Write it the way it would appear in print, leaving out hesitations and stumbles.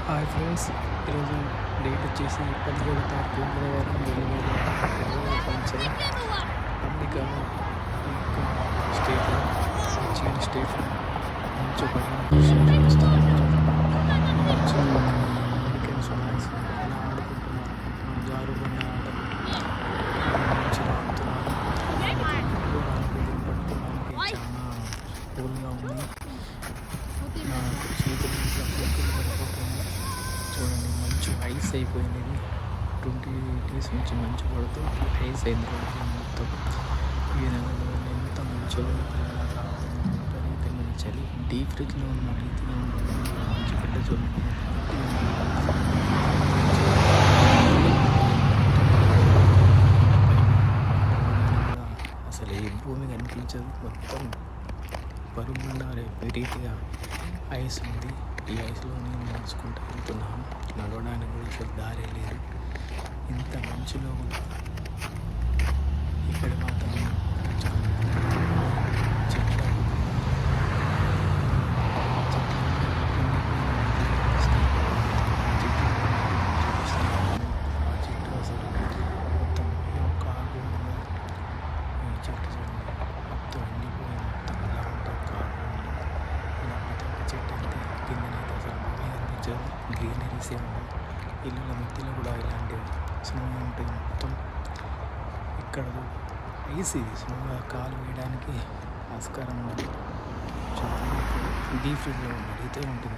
Hi friends, ఈరోజు date వచ్చేసి 17వ తారీఖు బుధవారం 2020 సంవత్సరం. అమెరికాలో ఈ యొక్క స్టేట్లో మిచిగన్ స్టేట్లో మంచు పడిన దృశ్యం చూపిస్తాను. మంచు అమెరికన్స్ మ్యాక్స్ ఎలా ఆడుకుంటున్నారు, జారుకునే ఆటలు మంచిగా ఆడుతున్నారు. పట్టుకోవడానికి చాలా కూల్గా ఉంది. నాకు చేతులు ఇట్లా పొక్కులు పడిపోతుంది. చూడండి, మంచు ఐస్ అయిపోయింది. ఇది 20 డేస్ నుంచి మంచు పడుతూ ఐస్ అయింది రోజు మొత్తం. ఈ నెలలో ఎంత మంచులో విపరీతమైన చలి. డీప్ ఫ్రిడ్జ్లో ఉన్న రీతిగా ఉంటుంది. మంచు బిడ్డ చూడండి. అసలు ఏ భూమి కనిపించదు. మొత్తం పరుగుండాలి రీతిగా ఐస్ ఉంది. ఈ ఐస్లో నేను నడుచుకుంటూ వెళ్తున్నాను. నడవడానికి కూడా ఇక్కడ దారి లేదు. ఇంత మంచులో కూడా ఇక్కడ వాతావరణం చాలా చెట్ల ఆ చెట్టు అసలు మొత్తం ఏ ఒక్క ఆకు ఉండదు. ఈ చెట్టు చూడండి, మొత్తం ఎండిపోయి మొత్తం ఎలా ఉంటే ఒక్క ఆకు ఉండదు. ఇలా ప్రతి ఒక్క చెట్టు అయితే కిందనైతే అసలు భూమి కనిపించదు. గ్రీనరీసే ఉండవు. ఇల్లుల మధ్యలో కూడా ఇలాంటివి స్నోగా ఉంటుంది మొత్తం. ఇక్కడ ఐస్ ఇది స్నోగా కాలు వేయడానికి ఆస్కారం ఉండదు. చాలా డీప్ ఫ్రిడ్జ్లో ఉన్న రీతే ఉంటుంది.